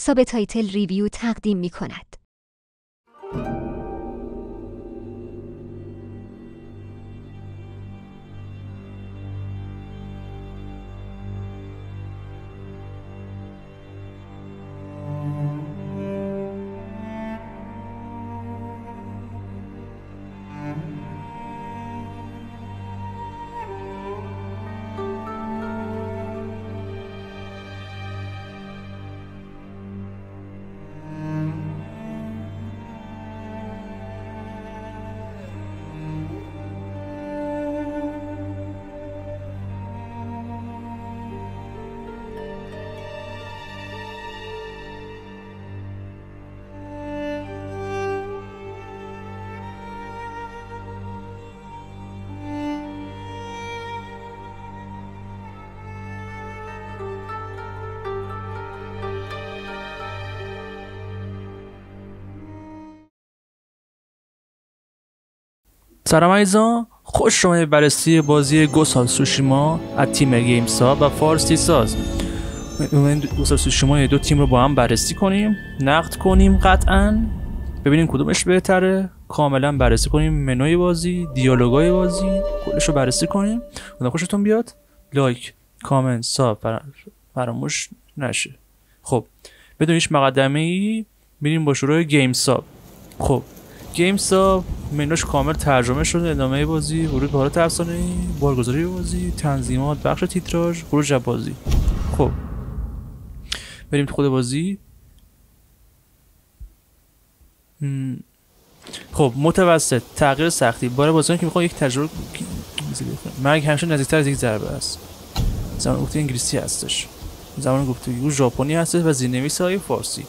ساب تایتل ریویو تقدیم می کند. سلام عزیزان، خوش اومدید به بررسی بازی گوست آف سوشیما از تیم گیمساب و فارسی ساز. گوست آف سوشیما دو تیم رو با هم بررسی کنیم، نقد کنیم، قطعا ببینیم کدومش بهتره، کاملا بررسی کنیم منوی بازی، دیالوگای بازی، کلش رو بررسی کنیم. اگه خوشتون بیاد لایک، کامنت، ساب فراموش نشه. خب بدون هیچ مقدمه‌ای میریم با شروع گیمساب. خب گیمساب منوش کامل ترجمه شده، ادامه بازی، ورود به حالت افسانه‌ای، بارگذاری بازی، تنظیمات، بخش تیتراژ، خروج از بازی. خب بریم تو خود بازی. خب متوسط، تغییر سختی، بار بازیکن که میخواد یک تجربه مرگ همیشه نزدیکتر از یک ضربه است. زبان گفتگو انگلیسی هستش، زبان گفتگو ژاپنی هستش و زیرنویس‌های فارسی.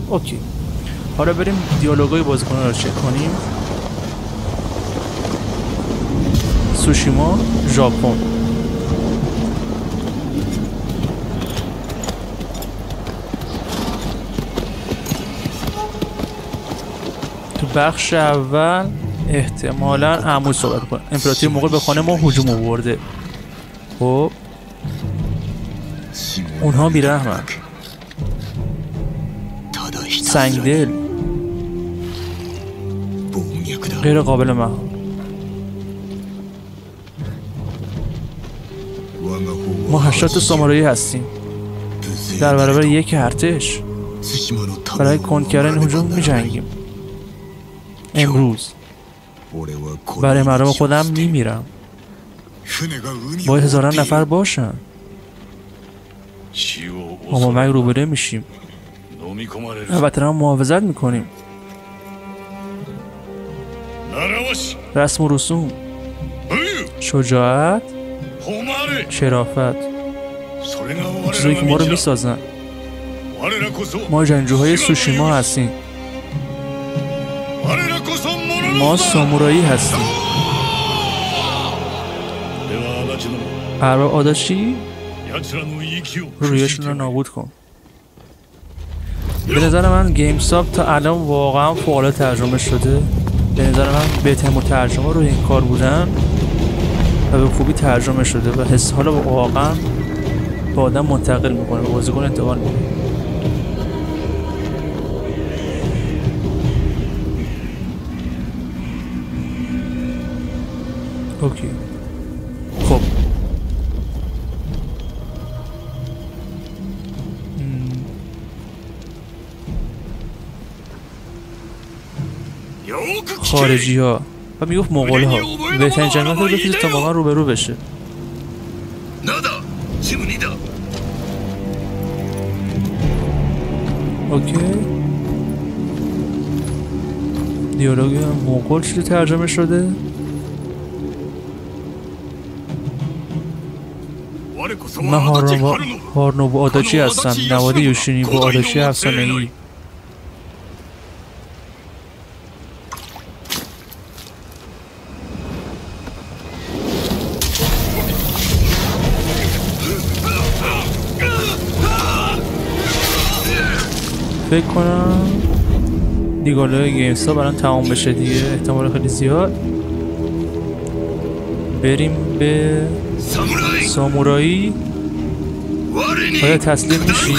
اوکی. حالا بریم دیالوگای بازیکن‌ها رو چک کنیم. سوشیما، ژاپن. تو بخش اول احتمالاً عمو صحبت کنه. امپراتور مغول به خانه ما هجوم آورده. خب اونها بی‌رحمن، سنگدل، غیر قابل مهار. ما 80 سامورایی هستیم در برابر یک ارتش. برای کند کردن هجوم می جنگیم. امروز برای مردم خودم می میرم. باید هزاران نفر باشن. ما با مرگ روبرو میشیم. وطن هم محافظت میکنیم. رسم و رسوم، شجاعت، شرافت، چیزایی که ما رو میسازن. ما جنگجوهای سوشیما هستیم. ما سامورایی هستیم. ارباب آداشی رویشون رو نابود کن. به نظر من گیمساب تا الان واقعا فوق‌العاده ترجمه شده. به نظر من بهترین مترجم‌ها روی این کار بودن و به خوبی ترجمه شده و حس حالا واقعا به آدم منتقل میکنه، به بازیکن انتقال میکنه. اوکی. خب خارجی ها و میگفت مغول ها بهترین جنگات رو بفیزید تا با من روبرو بشه. اوکی. دیالوگ مغول چیزی ترجمه شده. من هارنوبو آداچی هستم، نواد یوشینیبو آداچی افسانه‌ای. فکر کنم دیگالای گیمسا برام تمام بشه دیگه، احتمال خیلی زیاد. بریم به سامورایی. آیا تسلیم میشی؟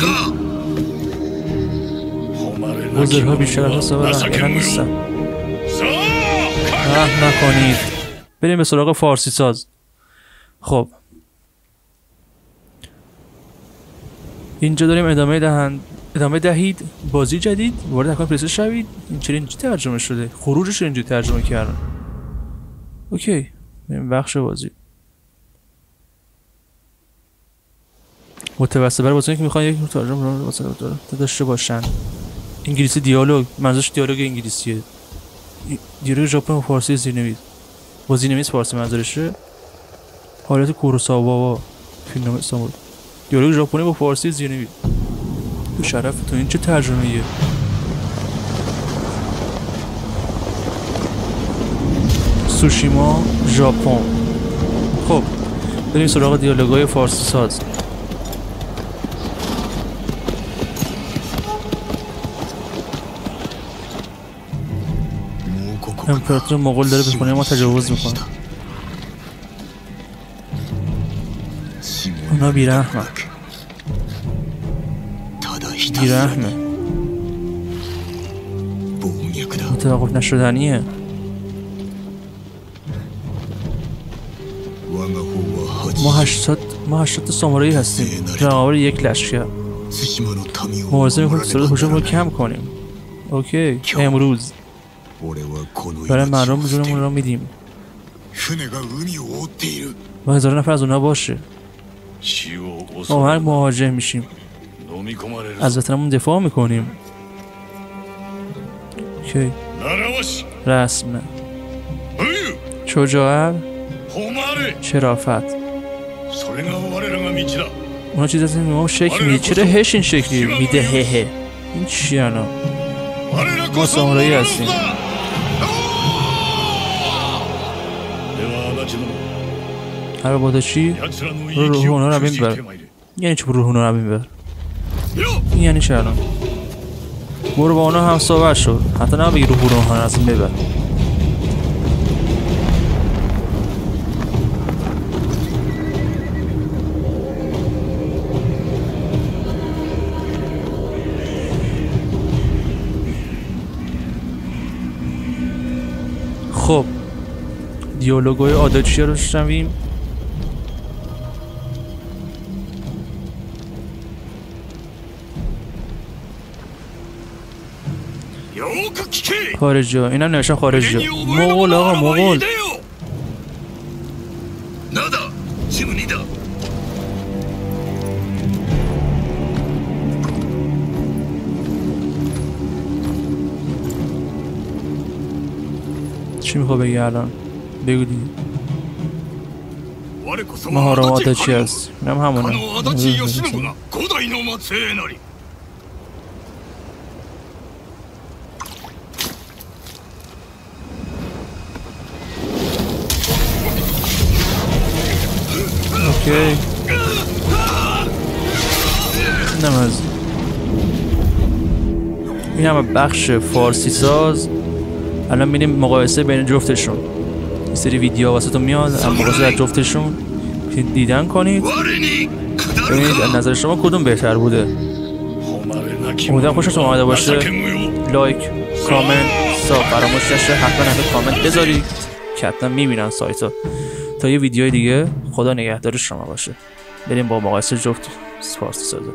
بزرگ‌ها بیشتر از حساب احیانا نیستن. نکنید. بریم به سراغ فارسی ساز. خب اینجا داریم ادامه دهید بازی جدید وارد اکانت پلیس شوید. این چرا اینجوری ترجمه شده؟ خروجش اینجوری ترجمه کردن. اوکی بریم بخش بازی. متوسط برای بازی که میخوان یک ترجمه داشته باشن. انگلیسی دیالوگ، منظورش دیالوگ انگلیسیه. دیالوگ ژاپن و فارسی زیرنویس. بازی‌نویس فارسی منظورشه. حالت کوروساوا فیلم سامورای. دیالوگ ژاپنی با فارسی زیرنویس. تو شرف تو این چه ترجمه‌ایه؟ سوشیما ژاپن. خب بریم سراغ دیالوگ‌های فارسی ساز. امپراتور مغول داره به خونه ما تجاوز میکنه. اونا بیرحمه. متوقف نشدنیه. ما 80 سامورایی هستیم در مقابل یک لشکر. مبارزه میکنیم که سرعت هجوم رو کم کنیم. اوکی امروز برای مردم جونمون رو میدیم و 1000 نفر از اونا باشه. ما هر مواجه میشیم، از وطنمون دفاع میکنیم. اوکی رسم شجاعت شرافت. اونا چیز هستیم ما شکل میده. چرا هش این شکلی میده؟ هه این چی انا؟ ما سامورایی هستیم. هر بادا چی؟ روح اونا رو ببر. یعنی چی روح اونا رو ببر؟ این یعنی چه الان؟ برو با اونا هم صحبت شد. حتی نه بگی روح اونا رو از این ببر. خب دیالوگای عادتی رو شنویم. خارجی ها اینا نوشتن خارجی ها. مغول آقا مغول. چی میخواه بگی الان؟ بگو دیگه. مهارم عادتی هست. اینم همونه. اوکی نماز. این همه بخش فارسی ساز. الان میریم مقایسه بین جفتشون. این سری ویدیو واسهتون میاد مقایسه در جفتشون دیدن کنید. ببینید از نظر شما کدوم بهتر بوده. امیدوارم خوشتون اومده باشه. لایک کامنت فراموش نشه. حتما کامنت بذارید که حتما میبینن سایتا. تا یه ویدیوی دیگه خدا نگهدار شما باشه. بریم با مقایسه جفت فارسی سازه.